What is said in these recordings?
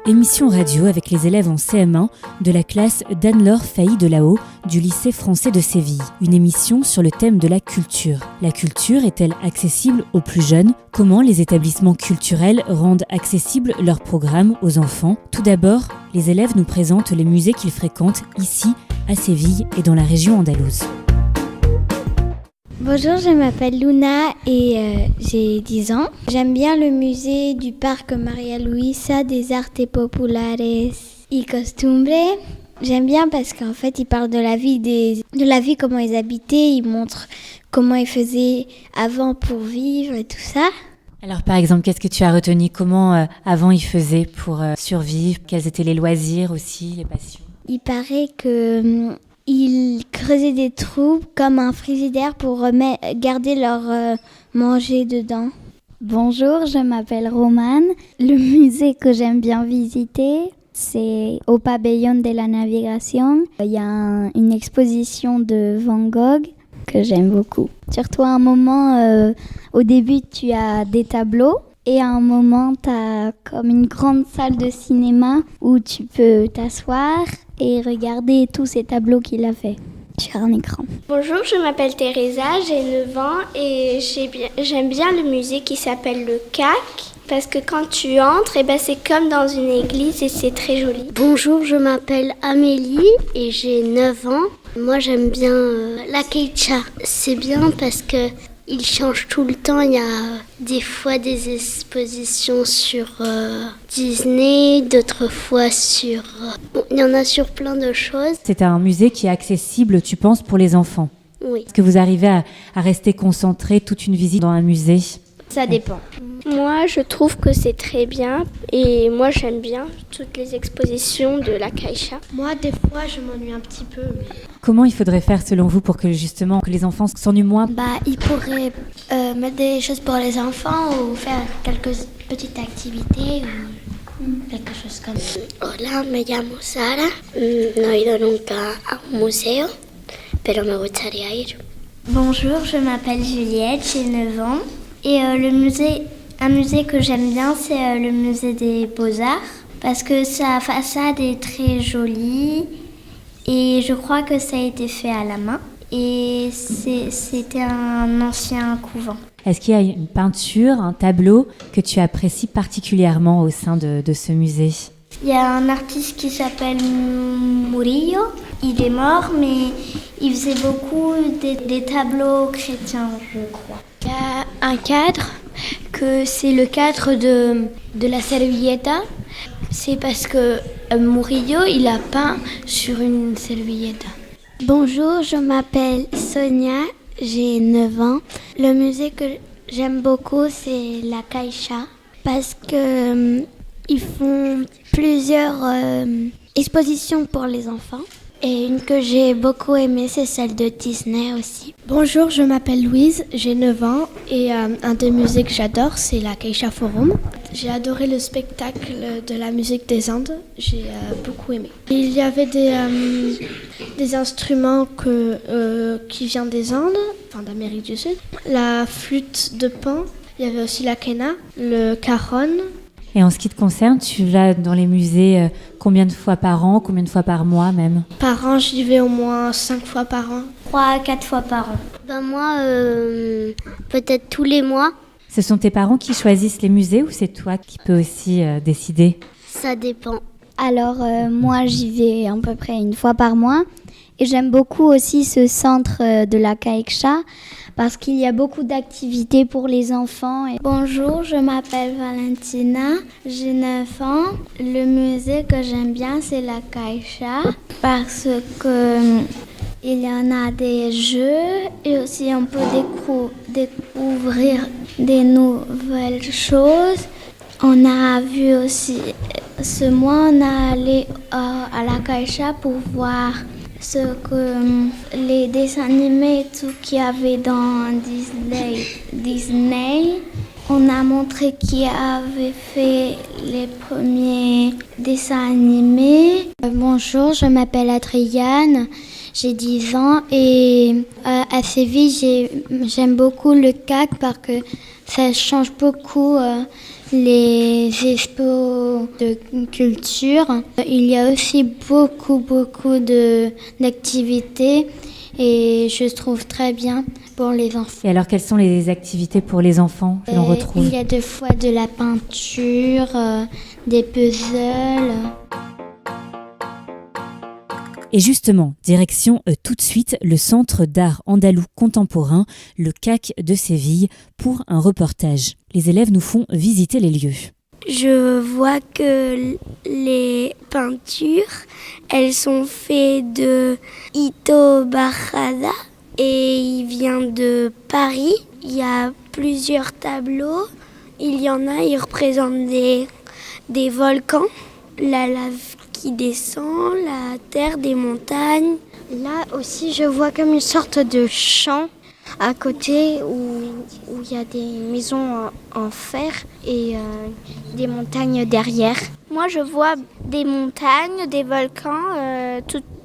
Émission radio avec les élèves en CM1 de la classe d'Anne-Laure Failly de Lao du lycée français de Séville. Une émission sur le thème de la culture. La culture est-elle accessible aux plus jeunes ? Comment les établissements culturels rendent accessibles leurs programmes aux enfants ? Tout d'abord, les élèves nous présentent les musées qu'ils fréquentent ici, à Séville et dans la région andalouse. Bonjour, je m'appelle Luna et j'ai 10 ans. J'aime bien le musée du parc Maria Luisa des Artes Populares y Costumbres. J'aime bien parce qu'en fait, ils parlent de la vie, comment ils habitaient, ils montrent comment ils faisaient avant pour vivre et tout ça. Alors par exemple, qu'est-ce que tu as retenu ? Comment avant ils faisaient pour survivre ? Quels étaient les loisirs aussi, les passions ? Il paraît que ils creusaient des trous comme un frigidaire pour garder leur manger dedans. Bonjour, je m'appelle Romane. Le musée que j'aime bien visiter, c'est au pavillon de la navigation. Il y a une exposition de Van Gogh que j'aime beaucoup. Surtout à un moment, au début, tu as des tableaux. Et à un moment, tu as comme une grande salle de cinéma où tu peux t'asseoir et regarder tous ces tableaux qu'il a fait sur un écran. Bonjour, je m'appelle Teresa, j'ai 9 ans et j'aime bien le musée qui s'appelle le CAC parce que quand tu entres, c'est comme dans une église et c'est très joli. Bonjour, je m'appelle Amélie et j'ai 9 ans. Moi, j'aime bien la Caixa. C'est bien parce que il change tout le temps, il y a des fois des expositions sur Disney, d'autres fois sur... il y en a sur plein de choses. C'est un musée qui est accessible, tu penses, pour les enfants ? Oui. Est-ce que vous arrivez à rester concentré toute une visite dans un musée ? Ça dépend. Moi, je trouve que c'est très bien et moi, j'aime bien toutes les expositions de la Caixa. Moi, des fois, je m'ennuie un petit peu. Comment il faudrait faire selon vous pour que justement que les enfants s'ennuient moins ? Ils pourraient mettre des choses pour les enfants ou faire quelques petites activités ou quelque chose comme ça. Hola, me llamo Sara. No he ido nunca a un museo, pero me gustaría ir. Bonjour, je m'appelle Juliette, j'ai 9 ans. Et un musée que j'aime bien, c'est le musée des Beaux-Arts, parce que sa façade est très jolie et je crois que ça a été fait à la main. Et c'était un ancien couvent. Est-ce qu'il y a une peinture, un tableau que tu apprécies particulièrement au sein de ce musée ? Il y a un artiste qui s'appelle Murillo. Il est mort, mais il faisait beaucoup des tableaux chrétiens, je crois. Il y a un cadre, que c'est le cadre de la servilleta. C'est parce que Murillo, il a peint sur une servilleta. Bonjour, je m'appelle Sonia, j'ai 9 ans. Le musée que j'aime beaucoup, c'est la Caixa, parce que ils font plusieurs expositions pour les enfants. Et une que j'ai beaucoup aimée, c'est celle de Disney aussi. Bonjour, je m'appelle Louise, j'ai 9 ans et un des musées que j'adore, c'est la Caixa Forum. J'ai adoré le spectacle de la musique des Andes, j'ai beaucoup aimé. Il y avait des instruments qui viennent des Andes, enfin d'Amérique du Sud. La flûte de Pan, il y avait aussi la quena, le cajon. Et en ce qui te concerne, tu vas dans les musées combien de fois par an, combien de fois par mois même ? Par an, j'y vais au moins 5 fois par an. 3 à 4 fois par an. Moi, peut-être tous les mois. Ce sont tes parents qui choisissent les musées ou c'est toi qui peux aussi décider ? Ça dépend. Alors moi j'y vais à peu près une fois par mois et j'aime beaucoup aussi ce centre de la Caixa parce qu'il y a beaucoup d'activités pour les enfants. Bonjour, je m'appelle Valentina, j'ai 9 ans. Le musée que j'aime bien, c'est la Caixa parce que il y en a des jeux et aussi on peut découvrir des nouvelles choses. On a vu aussi, ce mois, on est allé à la Caixa pour voir ce que les dessins animés et tout qu'il y avait dans Disney. On a montré qui avait fait les premiers dessins animés. Bonjour, je m'appelle Adriane, j'ai 10 ans et à Séville, j'aime beaucoup le CAC parce que Ça change beaucoup les expos de culture. Il y a aussi beaucoup d'activités et je trouve très bien pour les enfants. Et alors, quelles sont les activités pour les enfants que l'on retrouve? Il y a des fois de la peinture, des puzzles. Et justement, direction tout de suite le Centre d'art andalou contemporain, le CAC de Séville, pour un reportage. Les élèves nous font visiter les lieux. Je vois que les peintures, elles sont faites de Ito Barrada et il vient de Paris. Il y a plusieurs tableaux. Il y en a, ils représentent des volcans, la lave qui descend, la terre, des montagnes. Là aussi, je vois comme une sorte de champ à côté où il y a des maisons en fer et des montagnes derrière. Moi, je vois des montagnes, des volcans,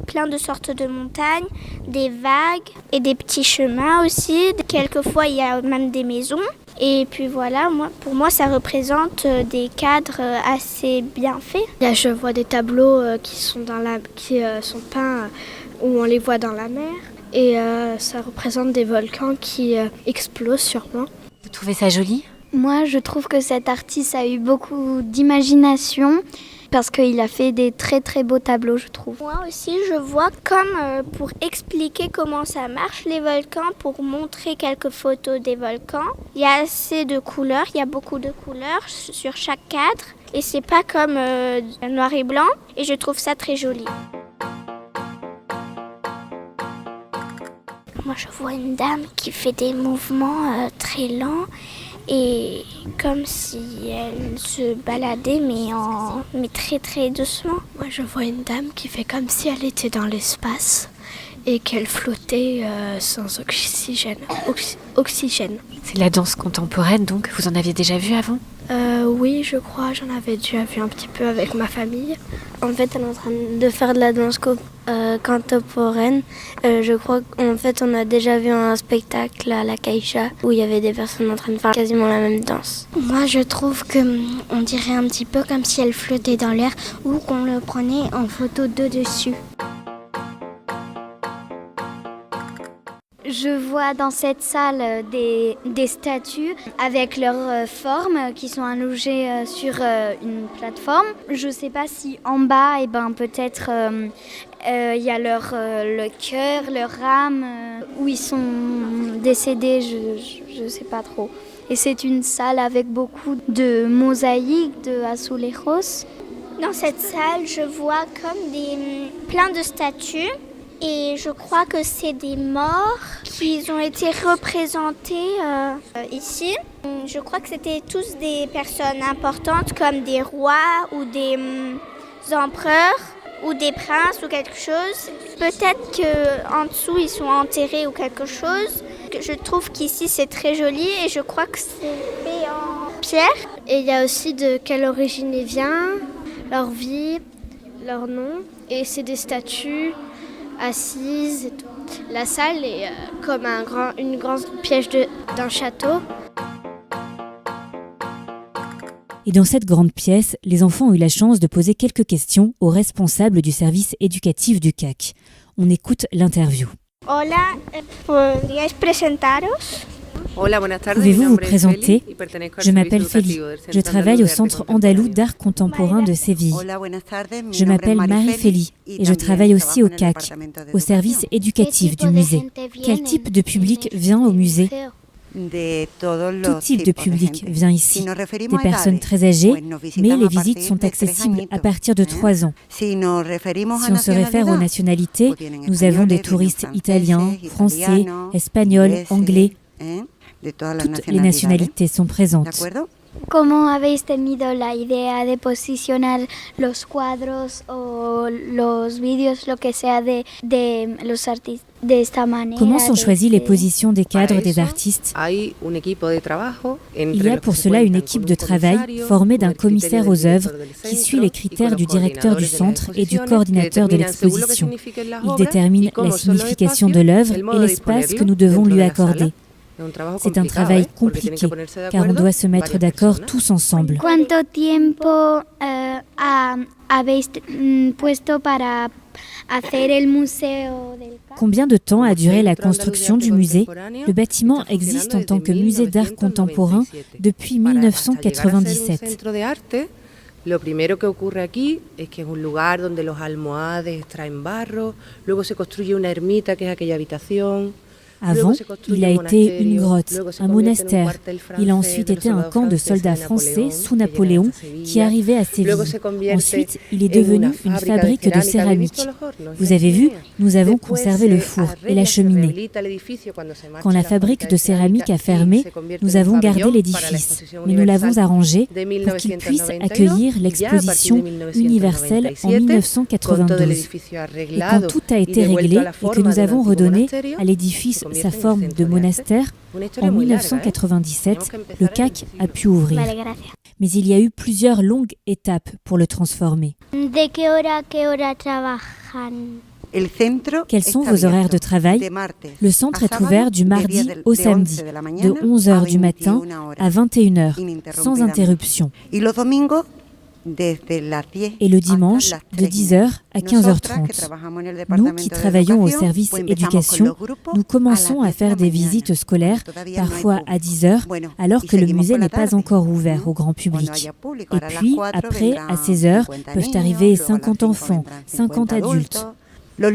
plein de sortes de montagnes, des vagues et des petits chemins aussi. Quelquefois, il y a même des maisons. Et puis voilà, pour moi, ça représente des cadres assez bien faits. Là, je vois des tableaux qui sont peints où on les voit dans la mer. Et ça représente des volcans qui explosent sûrement. Vous trouvez ça joli? Moi, je trouve que cet artiste a eu beaucoup d'imagination parce qu'il a fait des très très beaux tableaux, je trouve. Moi aussi, je vois comme pour expliquer comment ça marche les volcans, pour montrer quelques photos des volcans. Il y a assez de couleurs, il y a beaucoup de couleurs sur chaque cadre et c'est pas comme noir et blanc et je trouve ça très joli. Moi, je vois une dame qui fait des mouvements très lents et comme si elle se baladait mais très très doucement. Moi, je vois une dame qui fait comme si elle était dans l'espace et qu'elle flottait sans oxygène. C'est de la danse contemporaine, donc vous en aviez déjà vu avant? Oui, je crois, j'en avais déjà vu un petit peu avec ma famille. En fait, elle est en train de faire de la danse contemporaine. Je crois qu'en fait, on a déjà vu un spectacle à la Caixa où il y avait des personnes en train de faire quasiment la même danse. Moi, je trouve qu'on dirait un petit peu comme si elle flottait dans l'air ou qu'on le prenait en photo de dessus. Je vois dans cette salle des statues avec leurs formes qui sont allongées sur une plateforme. Je ne sais pas si en bas, peut-être il y a le cœur, leur âme, où ils sont décédés, je ne sais pas trop. Et c'est une salle avec beaucoup de mosaïques, de azulejos. Dans cette salle, je vois comme plein de statues. Et je crois que c'est des morts qui ont été représentés ici. Je crois que c'était tous des personnes importantes comme des rois ou des empereurs ou des princes ou quelque chose. Peut-être qu'en dessous ils sont enterrés ou quelque chose. Je trouve qu'ici c'est très joli et je crois que c'est fait en pierre. Et il y a aussi de quelle origine il vient, leur vie, leur nom. Et c'est des statues assises et tout. La salle est comme une grande pièce d'un château. Et dans cette grande pièce, les enfants ont eu la chance de poser quelques questions aux responsables du service éducatif du CAC. On écoute l'interview. Hola, ¿podríais presentaros? Pouvez-vous vous présenter? Je m'appelle Félie. Je travaille au Centre andalou d'art contemporain de Séville. Je m'appelle Marie-Félie et je travaille aussi au CAC, au service éducatif du musée. Quel type de public vient au musée? Tout type de public vient ici. Des personnes très âgées, mais les visites sont accessibles à partir de 3 ans. Si on se réfère aux nationalités, nous avons des touristes italiens, français, espagnols, anglais. Toutes les nationalités sont présentes. ¿Cómo habéis tenido la idea de posicionar los cuadros o los vídeos, lo que sea de los artistas de esta manera? Comment sont choisies les positions des cadres des artistes? Il y a pour cela une équipe de travail formée d'un commissaire aux œuvres qui suit les critères du directeur du centre et du coordinateur de l'exposition. Il détermine la signification de l'œuvre et l'espace que nous devons lui accorder. C'est un travail compliqué, car on doit se mettre d'accord tous ensemble. ¿Cuánto tiempo habéis puesto para hacer el museo del CAC? Combien de temps a duré la construction du musée? Le bâtiment existe en tant que musée d'art contemporain depuis 1997. Lo primero que ocurre aquí es que es un lugar donde los almohades extraen barro, luego se construye una ermita que es aquella habitación. Avant, il a été une grotte, un monastère. Il a ensuite été un camp de soldats français sous Napoléon qui arrivait à Séville. Ensuite, il est devenu une fabrique de céramique. Vous avez vu, nous avons conservé le four et la cheminée. Quand la fabrique de céramique a fermé, nous avons gardé l'édifice, mais nous l'avons arrangé pour qu'il puisse accueillir l'exposition universelle en 1992. Et quand tout a été réglé et que nous avons redonné à l'édifice sa forme de monastère, en 1997, le CAC a pu ouvrir. Mais il y a eu plusieurs longues étapes pour le transformer. ¿De qué hora a qué hora trabajan? Quels sont vos horaires de travail? Le centre est ouvert du mardi au samedi, de 11h du matin à 21h, sans interruption. Et le dimanche, de 10h à 15h30. Nous qui travaillons au service éducation, nous commençons à faire des visites scolaires, parfois à 10h, alors que le musée n'est pas encore ouvert au grand public. Et puis, après, à 16h, peuvent arriver 50 enfants, 50 adultes. Le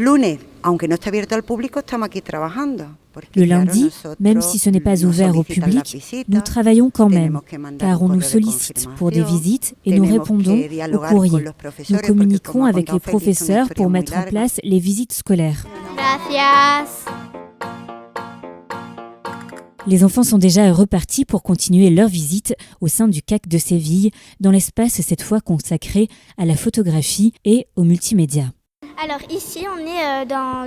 lundi, même si ce n'est pas ouvert au public, nous travaillons quand même, car on nous sollicite pour des visites et nous répondons au courrier. Nous communiquons avec les professeurs pour mettre en place les visites scolaires. Gracias. Les enfants sont déjà repartis pour continuer leur visite au sein du CAC de Séville, dans l'espace cette fois consacré à la photographie et aux multimédia. Alors ici, on est dans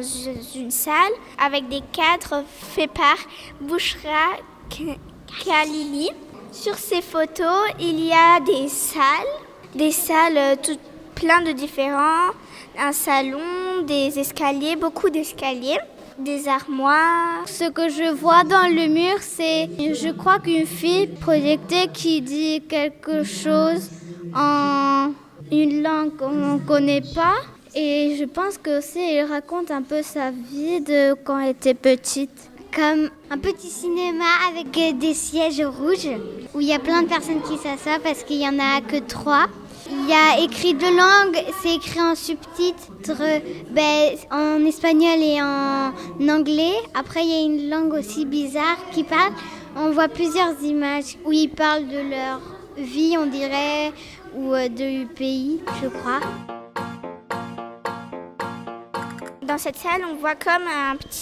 une salle avec des cadres faits par Bouchra Khalili. Sur ces photos, il y a des salles toutes plein de différents, un salon, des escaliers, beaucoup d'escaliers, des armoires. Ce que je vois dans le mur, c'est, je crois qu'une fille projetée qui dit quelque chose en une langue qu'on ne connaît pas. Et je pense que aussi, il raconte un peu sa vie de quand elle était petite. Comme un petit cinéma avec des sièges rouges où il y a plein de personnes qui s'assoient parce qu'il n'y en a que 3. Il y a écrit 2 langues, c'est écrit en subtitres en espagnol et en anglais. Après, il y a une langue aussi bizarre qui parle. On voit plusieurs images où ils parlent de leur vie, on dirait, ou du pays, je crois. Dans cette salle, on voit comme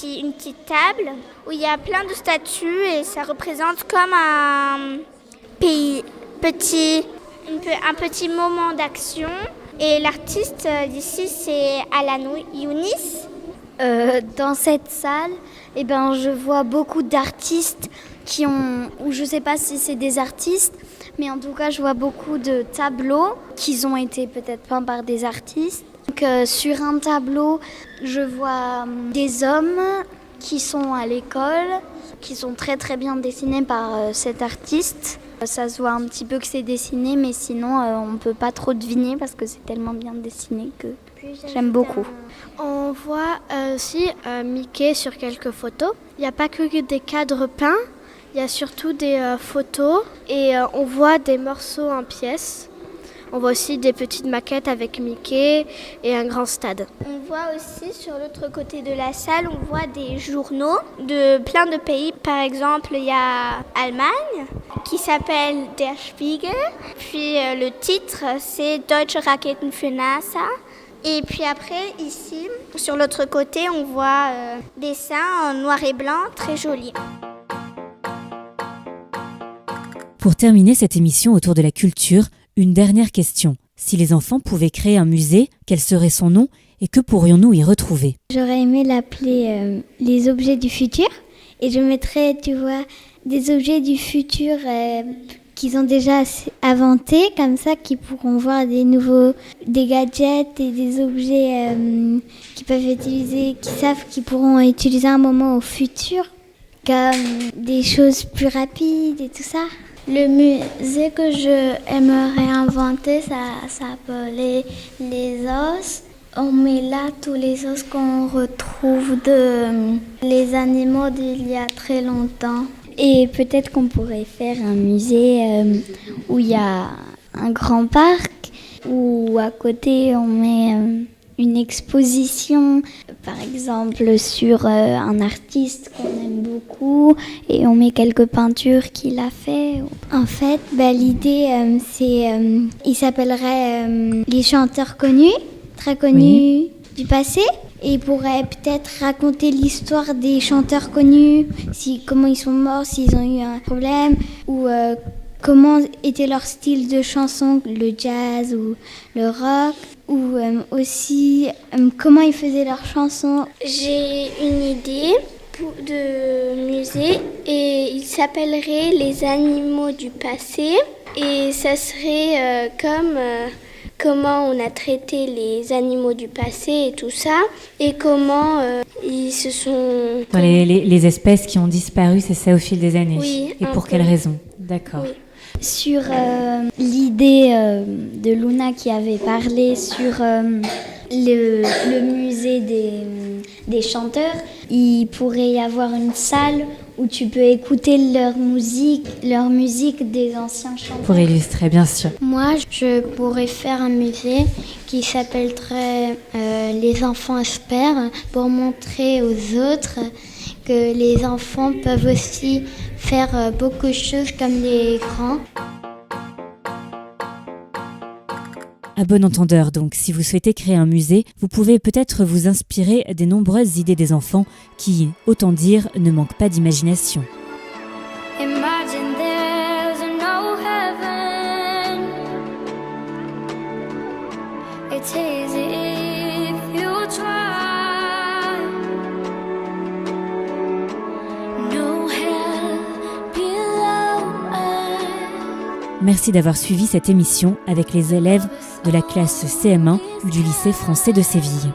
une petite table où il y a plein de statues et ça représente comme un petit moment d'action. Et l'artiste d'ici, c'est Alan Younis. Dans cette salle, je vois beaucoup d'artistes ou je ne sais pas si c'est des artistes, mais en tout cas, je vois beaucoup de tableaux qui ont été peut-être peints par des artistes. Donc, sur un tableau, je vois des hommes qui sont à l'école, qui sont très très bien dessinés par cet artiste. Ça se voit un petit peu que c'est dessiné, mais sinon on ne peut pas trop deviner parce que c'est tellement bien dessiné que j'aime beaucoup. On voit aussi Mickey sur quelques photos. Il n'y a pas que des cadres peints, il y a surtout des photos et on voit des morceaux en pièces. On voit aussi des petites maquettes avec Mickey et un grand stade. On voit aussi sur l'autre côté de la salle, on voit des journaux de plein de pays. Par exemple, il y a Allemagne qui s'appelle Der Spiegel. Puis le titre, c'est Deutsche Raketen für NASA. Et puis après, ici, sur l'autre côté, on voit des dessins en noir et blanc très jolis. Pour terminer cette émission autour de la culture, une dernière question. Si les enfants pouvaient créer un musée, quel serait son nom et que pourrions-nous y retrouver? J'aurais aimé l'appeler les objets du futur. Et je mettrais, tu vois, des objets du futur qu'ils ont déjà inventés, comme ça, qu'ils pourront voir des gadgets et des objets qu'ils peuvent utiliser, qu'ils savent qu'ils pourront utiliser un moment au futur. Comme des choses plus rapides et tout ça. Le musée que je aimerais inventer, ça s'appelait les os. On met là tous les os qu'on retrouve les animaux d'il y a très longtemps. Et peut-être qu'on pourrait faire un musée où il y a un grand parc, où à côté on met une exposition, par exemple sur un artiste qu'on aime beaucoup, et on met quelques peintures qu'il a fait. En fait, l'idée, il s'appellerait les chanteurs connus, très connus du passé. Et il pourrait peut-être raconter l'histoire des chanteurs connus, comment ils sont morts, s'ils ont eu un problème, ou comment était leur style de chanson, le jazz ou le rock, ou aussi comment ils faisaient leurs chansons. J'ai une idée de musée et il s'appellerait Les animaux du passé et ça serait comment on a traité les animaux du passé et tout ça, et comment ils se sont... Les espèces qui ont disparu, c'est ça au fil des années. Oui, et pour quelles raisons? D'accord. Oui. Sur l'idée de Luna qui avait parlé sur le musée des chanteurs, il pourrait y avoir une salle où tu peux écouter leur musique des anciens chanteurs. Pour illustrer, bien sûr. Moi, je pourrais faire un musée qui s'appellerait Les enfants espèrent, pour montrer aux autres que les enfants peuvent aussi faire beaucoup de choses comme les grands. À bon entendeur donc, si vous souhaitez créer un musée, vous pouvez peut-être vous inspirer des nombreuses idées des enfants qui, autant dire, ne manquent pas d'imagination. Imagine there's no heaven. It's easy if you try. No hell below us. Merci d'avoir suivi cette émission avec les élèves de la classe CM1 du lycée français de Séville.